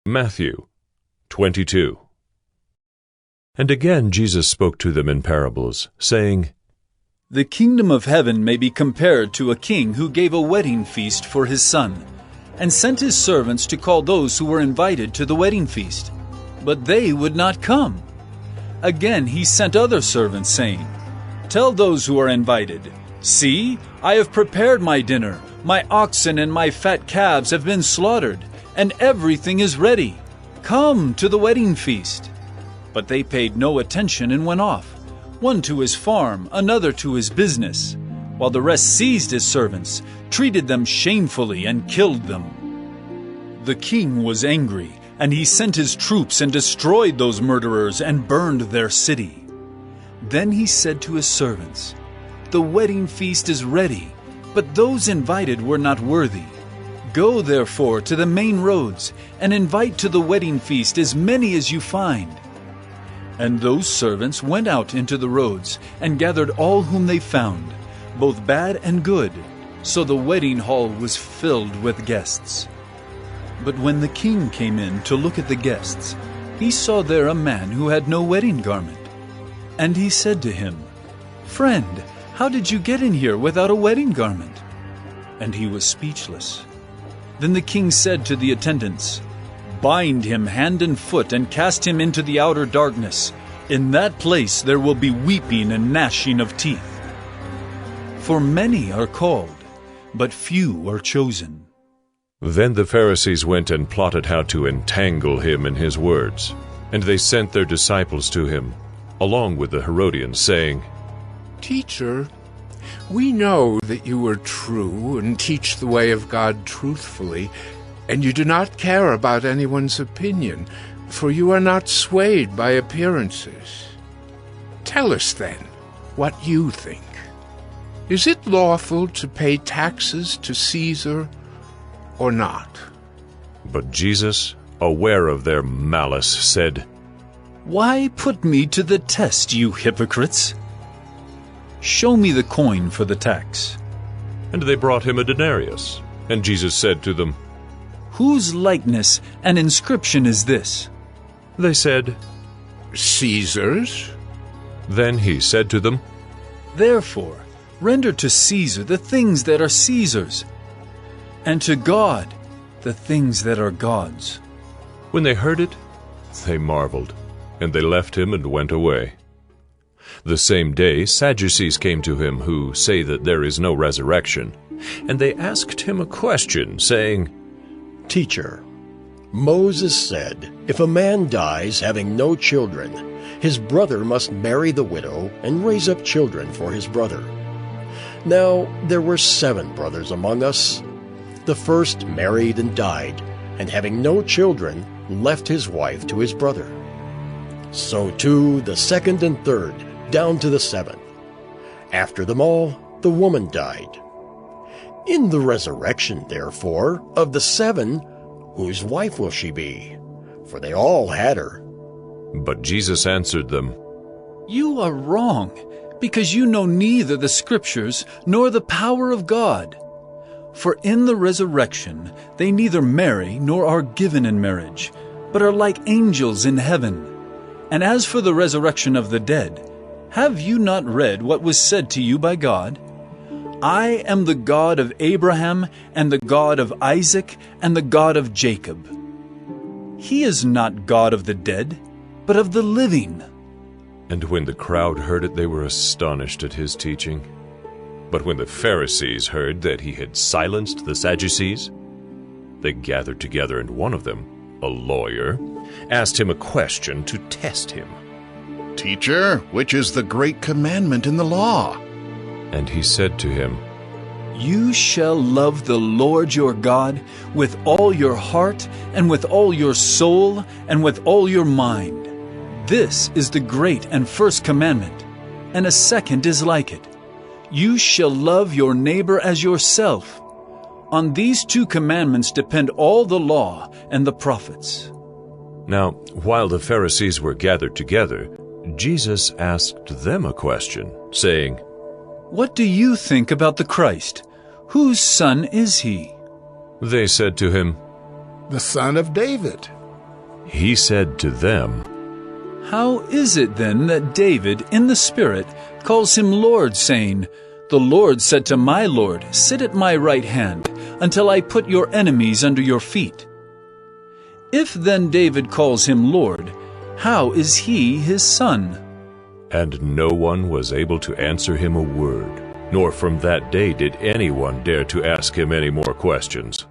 Matthew 22. And again Jesus spoke to them in parables, saying, The kingdom of heaven may be compared to a king who gave a wedding feast for his son, and sent his servants to call those who were invited to the wedding feast. But they would not come. Again he sent other servants, saying, Tell those who are invited, See, I have prepared my dinner. My oxen and my fat calves have been slaughtered, and everything is ready. Come to the wedding feast. But they paid no attention and went off, one to his farm, another to his business, while the rest seized his servants, treated them shamefully, and killed them. The king was angry, and he sent his troops and destroyed those murderers and burned their city. Then he said to his servants, The wedding feast is ready, but those invited were not worthy. Go therefore to the main roads, and invite to the wedding feast as many as you find. And those servants went out into the roads, and gathered all whom they found, both bad and good, so the wedding hall was filled with guests. But when the king came in to look at the guests, he saw there a man who had no wedding garment. And he said to him, Friend, how did you get in here without a wedding garment? And he was speechless. Then the king said to the attendants, Bind him hand and foot and cast him into the outer darkness. In that place there will be weeping and gnashing of teeth. For many are called, but few are chosen. Then the Pharisees went and plotted how to entangle him in his words. And they sent their disciples to him, along with the Herodians, saying, Teacher, we know that you are true and teach the way of God truthfully, and you do not care about anyone's opinion, for you are not swayed by appearances. Tell us, then, what you think. Is it lawful to pay taxes to Caesar or not? But Jesus, aware of their malice, said, Why put me to the test, you hypocrites? Show me the coin for the tax. And they brought him a denarius. And Jesus said to them, Whose likeness and inscription is this? They said, Caesar's. Then he said to them, Therefore, render to Caesar the things that are Caesar's, and to God the things that are God's. When they heard it, they marveled, and they left him and went away. The same day Sadducees came to him, who say that there is no resurrection. And they asked him a question, saying, Teacher, Moses said, if a man dies having no children, his brother must marry the widow and raise up children for his brother. Now there were 7 brothers among us. The first married and died, and having no children, left his wife to his brother. So too the second and third, down to the 7th. After them all, the woman died. In the resurrection, therefore, of the 7, whose wife will she be? For they all had her. But Jesus answered them, You are wrong, because you know neither the Scriptures nor the power of God. For in the resurrection they neither marry nor are given in marriage, but are like angels in heaven. And as for the resurrection of the dead, have you not read what was said to you by God? I am the God of Abraham, and the God of Isaac, and the God of Jacob. He is not God of the dead, but of the living. And when the crowd heard it, they were astonished at his teaching. But when the Pharisees heard that he had silenced the Sadducees, they gathered together, and one of them, a lawyer, asked him a question to test him. Teacher, which is the great commandment in the law? And he said to him, You shall love the Lord your God with all your heart, and with all your soul, and with all your mind. This is the great and first commandment, and a second is like it. You shall love your neighbor as yourself. On these 2 commandments depend all the law and the prophets. Now, while the Pharisees were gathered together, Jesus asked them a question, saying, What do you think about the Christ? Whose son is he? They said to him, The son of David. He said to them, How is it then that David, in the Spirit, calls him Lord, saying, The Lord said to my Lord, Sit at my right hand, until I put your enemies under your feet? If then David calls him Lord, how is he his son? And no one was able to answer him a word, nor from that day did anyone dare to ask him any more questions.